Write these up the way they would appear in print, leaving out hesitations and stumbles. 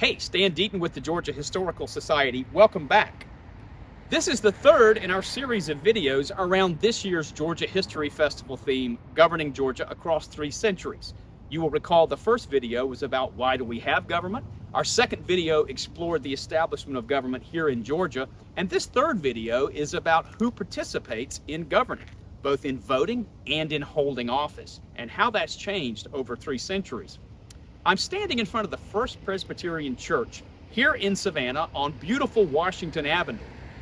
Hey, Stan Deaton with the Georgia Historical Society. Welcome back. This is the third in our series of videos around this year's Georgia History Festival theme, Governing Georgia Across 3 Centuries. You will recall the first video was about why do we have government? Our second video explored the establishment of government here in Georgia. And this third video is about who participates in governing, both in voting and in holding office, and how that's changed over 3 centuries. I'm standing in front of the First Presbyterian Church here in Savannah on beautiful Washington Avenue.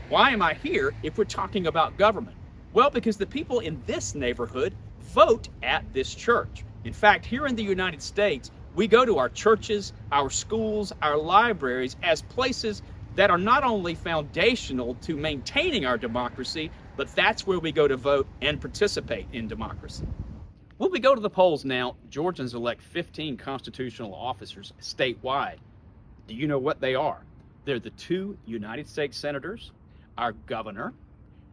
Why am I here if we're talking about government? Well, because the people in this neighborhood vote at this church. In fact, here in the United States, we go to our churches, our schools, our libraries as places that are not only foundational to maintaining our democracy, but that's where we go to vote and participate in democracy. When we go to the polls now, Georgians elect 15 constitutional officers statewide. Do you know what they are? They're the 2 United States senators, our governor,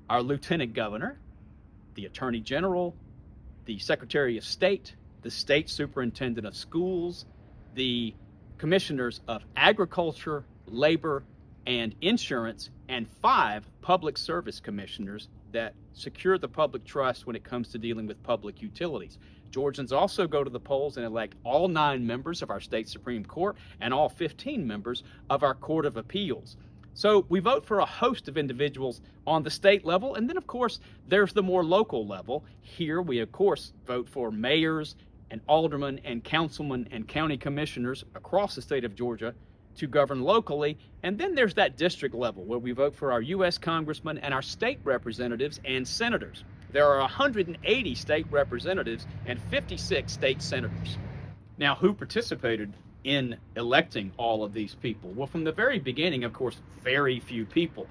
our lieutenant governor, the attorney general, the secretary of state, the state superintendent of schools, the commissioners of agriculture, labor, and insurance, and 5 public service commissioners that secure the public trust when it comes to dealing with public utilities. Georgians also go to the polls and elect all 9 members of our state Supreme Court and all 15 members of our Court of Appeals. So we vote for a host of individuals on the state level, and then of course there's the more local level. Here we of course vote for mayors and aldermen and councilmen and county commissioners across the state of Georgia to govern locally. And then there's that district level where we vote for our U.S. congressmen and our state representatives and senators. There are 180 state representatives and 56 state senators. Now, who participated in electing all of these people? Well, from the very beginning, of course, very few people.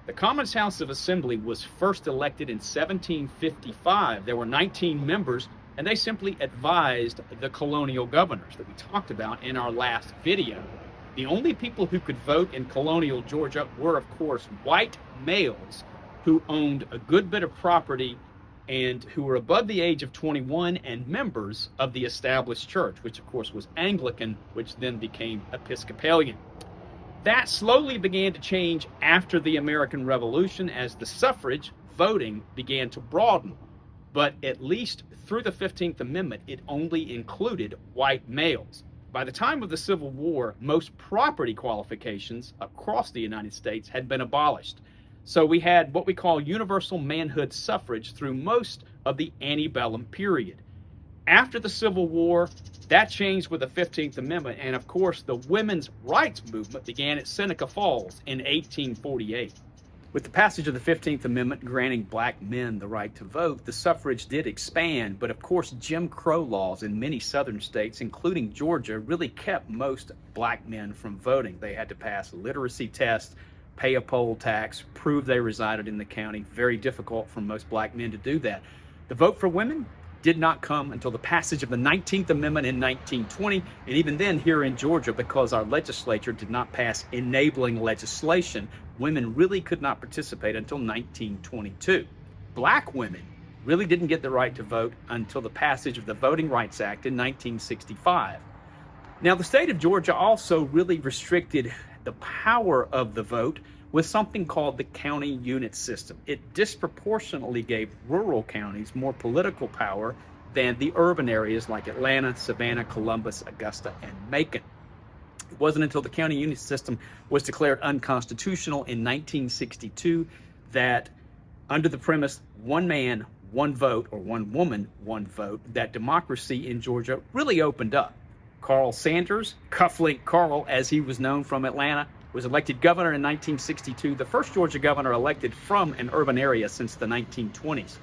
The Commons House of Assembly was first elected in 1755. There were 19 members, and they simply advised the colonial governors that we talked about in our last video. The only people who could vote in colonial Georgia were, of course, white males who owned a good bit of property and who were above the age of 21 and members of the established church, which of course was Anglican, which then became Episcopalian. That slowly began to change after the American Revolution as the suffrage voting began to broaden. But at least through the 15th Amendment, it only included white males. By the time of the Civil War, most property qualifications across the United States had been abolished. So we had what we call universal manhood suffrage through most of the antebellum period. After the Civil War, that changed with the 15th Amendment, and of course the women's rights movement began at Seneca Falls in 1848. With the passage of the 15th Amendment granting black men the right to vote, the suffrage did expand, but of course Jim Crow laws in many southern states, including Georgia, really kept most black men from voting. They had to pass literacy tests, pay a poll tax, prove they resided in the county. Very difficult for most black men to do that. The vote for women did not come until the passage of the 19th Amendment in 1920, and even then here in Georgia, because our legislature did not pass enabling legislation, women really could not participate until 1922. Black women really didn't get the right to vote until the passage of the Voting Rights Act in 1965. Now, the state of Georgia also really restricted the power of the vote with something called the county unit system. It disproportionately gave rural counties more political power than the urban areas like Atlanta, Savannah, Columbus, Augusta, and Macon. It wasn't until the county unit system was declared unconstitutional in 1962 that, under the premise, one man, one vote, or one woman, one vote, that democracy in Georgia really opened up. Carl Sanders, Cufflink Carl as he was known from Atlanta, was elected governor in 1962, the first Georgia governor elected from an urban area since the 1920s.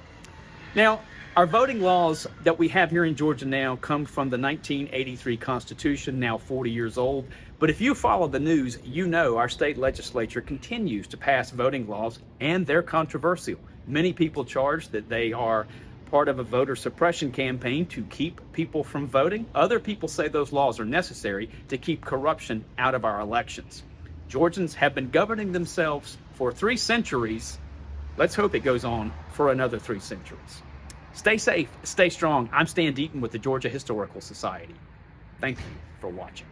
Now, our voting laws that we have here in Georgia now come from the 1983 Constitution, now 40 years old. But if you follow the news, you know our state legislature continues to pass voting laws, and they're controversial. Many people charge that they are part of a voter suppression campaign to keep people from voting. Other people say those laws are necessary to keep corruption out of our elections. Georgians have been governing themselves for 3 centuries. Let's hope it goes on for another 3 centuries. Stay safe, stay strong. I'm Stan Deaton with the Georgia Historical Society. Thank you for watching.